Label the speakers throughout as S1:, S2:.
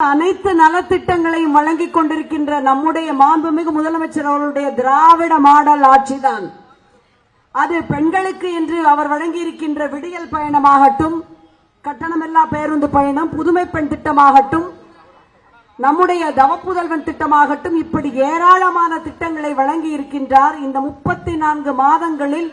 S1: அனைத்து நலத்திட்டங்களையும் வழங்கிக் கொண்டிருக்கின்ற நம்முடைய மாண்புமிகு முதலமைச்சர் அவர்களுடைய திராவிட மாடல் ஆட்சிதான். அது பெண்களுக்கு என்று அவர் வழங்கியிருக்கின்ற விடியல் பயணமாகட்டும், கட்டணமில்லா பேருந்து பயணம், புதுமை பெண் திட்டமாகட்டும், நம்முடைய தவப்புதல்வன் திட்டமாகட்டும், இப்படி ஏராளமான திட்டங்களை வழங்கி இருக்கின்றார். இந்த 34 மாதங்களில்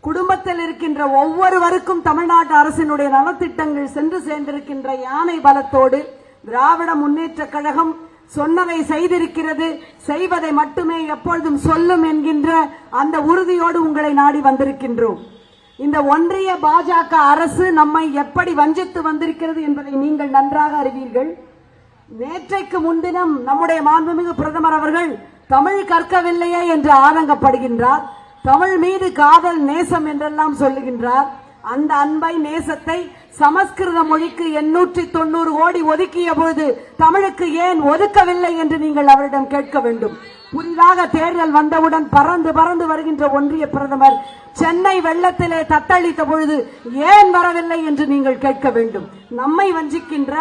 S1: குடும்பத்தில் இருக்கின்ற ஒவ்வொருவருக்கும் தமிழ்நாட்டு அரசினுடைய நலத்திட்டங்கள் சென்று சேர்ந்திருக்கின்ற யானை பலத்தோடு திராவிட முன்னேற்ற கழகம் சொன்னதை செய்திருக்கிறது, செய்வதை மட்டுமே எப்பொழுதும் சொல்லும் என்கின்ற அந்த உறுதியோடு உங்களை நாடி வந்திருக்கின்றோம். இந்த ஒன்றிய பாஜக அரசு நம்மை எப்படி வஞ்சித்து வந்திருக்கிறது என்பதை நீங்கள் நன்றாக அறிவீர்கள். நேற்றைக்கு முன்தினம் நம்முடைய மாண்புமிகு பிரதமர் அவர்கள் தமிழ் கற்கவில்லையே என்று ஆதங்கப்படுகின்றார். தமிழ் மீது காதல் நேசம் என்றெல்லாம் சொல்லுகின்றார். அந்த அன்பை நேசத்தை சமஸ்கிருத மொழிக்கு 890 கோடி ஒதுக்கிய போது தமிழுக்கு ஏன் ஒதுக்கவில்லை என்று நீங்கள் அவரிடம் கேட்க வேண்டும். புதிதாக தேர்தல் வந்தவுடன் பறந்து பறந்து வருகின்ற ஒன்றிய பிரதமர் சென்னை வெள்ளத்திலே தத்தளித்த பொழுது ஏன் வரவில்லை என்று நீங்கள் கேட்க வேண்டும். நம்மை வஞ்சிக்கின்ற,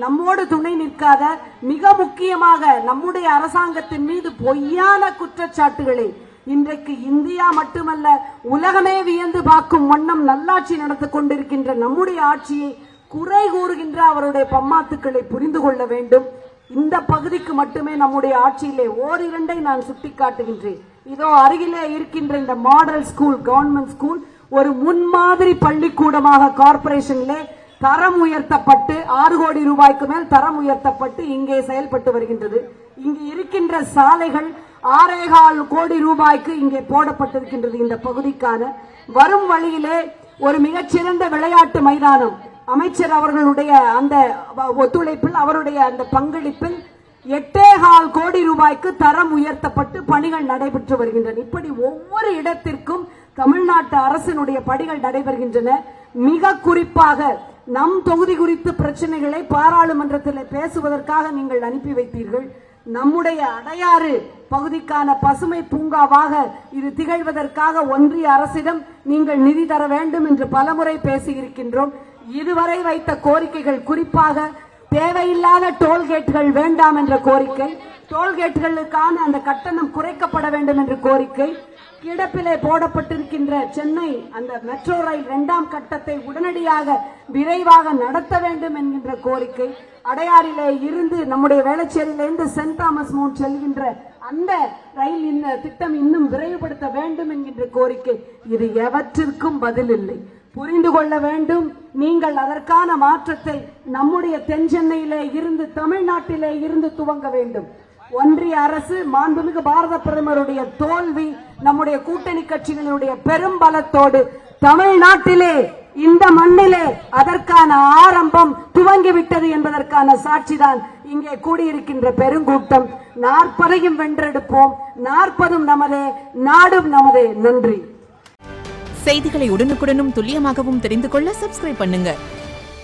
S1: நம்மோடு துணை நிற்காத, மிக முக்கியமாக நம்முடைய அரசாங்கத்தின் மீது பொய்யான குற்றச்சாட்டுகளை இன்றைக்கு இந்தியா மட்டுமல்ல உலகமே வியந்து பார்க்கும் வண்ணம் நல்லாட்சி நடத்திக் கொண்டிருக்கின்ற நம்முடைய ஆட்சியை குறை கூறுகின்ற அவருடைய பம்மாத்துக்களை புரிந்து கொள்ள வேண்டும். இந்த பகுதிக்கு மட்டுமே நம்முடைய ஆட்சியிலே ஓரிரண்டை நான் சுட்டிக்காட்டுகின்றேன். இதோ அருகிலே இருக்கின்ற இந்த மாடல் ஸ்கூல், கவர்மெண்ட் ஸ்கூல் ஒரு முன்மாதிரி பள்ளிக்கூடமாக கார்ப்பரேஷனிலே தரம் உயர்த்தப்பட்டு 6 கோடி ரூபாய்க்கு மேல் தரம் உயர்த்தப்பட்டு இங்கே செயல்பட்டு வருகின்றது. இங்கு இருக்கின்ற சாலைகள் 6.25 கோடி ரூபாய்க்கு இங்கே போடப்பட்டிருக்கின்றது. இந்த பகுதிக்கான வரும் வழியிலே ஒரு மிகச்சிறந்த விளையாட்டு மைதானம் அமைச்சர் அவர்களுடைய அந்த ஒத்துழைப்பில், அவருடைய அந்த பங்களிப்பில் 8.25 கோடி ரூபாய்க்கு தரம் உயர்த்தப்பட்டு பணிகள் நடைபெற்று வருகின்றன. இப்படி ஒவ்வொரு இடத்திற்கும் தமிழ்நாட்டு அரசினுடைய பணிகள் நடைபெறுகின்றன. மிக குறிப்பாக நம் தொகுதி குறித்து பிரச்சனைகளை பாராளுமன்றத்தில் பேசுவதற்காக நீங்கள் அனுப்பி வைத்தீர்கள். நம்முடைய அடையாறு பகுதிக்கான பசுமை பூங்காவாக இது திகழ்வதற்காக ஒன்றிய அரசிடம் நீங்கள் நிதி தர வேண்டும் என்று பலமுறை பேசியிருக்கின்றோம். இதுவரை வைத்த கோரிக்கைகள், குறிப்பாக தேவையில்லாத டோல்கேட்டுகள் வேண்டாம் என்ற கோரிக்கை, டோல்கேட்டுகளுக்கான அந்த கட்டணம் குறைக்கப்பட வேண்டும் என்ற கோரிக்கை, கிடப்பிலே போடப்பட்டிருக்கின்ற சென்னை அந்த மெட்ரோ ரயில் 2ஆம் கட்டத்தை உடனடியாக விரைவாக நடத்த வேண்டும் என்கின்ற கோரிக்கை, அடையாறிலே இருந்து நம்முடைய வேளச்சேரியிலிருந்து சென்ட் தாமஸ் மவுண்ட் செல்கின்ற அந்த ரயில் திட்டம் இன்னும் விரைவுபடுத்த வேண்டும் என்கின்ற கோரிக்கை, இது எவற்றிற்கும் பதில் இல்லை. புரிந்து கொள்ள வேண்டும். நீங்கள் அதற்கான மாற்றத்தை நம்முடைய தென் சென்னையிலே இருந்து, தமிழ்நாட்டிலே இருந்து துவங்க வேண்டும். ஒன்றிய அரசு, மாண்புமிகு பாரத பிரதமருடைய தோல்வி, நம்முடைய கூட்டணி கட்சிகளுடைய பெரும்பலத்தோடு தமிழ்நாட்டிலே, இந்த மண்ணிலே அதற்கான ஆரம்பம் துவங்கிவிட்டது என்பதற்கான சாட்சிதான் இங்கே கூடியிருக்கின்ற பெருங்கூட்டம். 40ஐயும் வென்றெடுப்போம். 40ம் நமதே, நாடும் நமதே. நன்றி.
S2: செய்திகளை உடனுக்குடனும் துல்லியமாகவும் தெரிந்து கொள்ள சப்ஸ்கிரைப் பண்ணுங்க.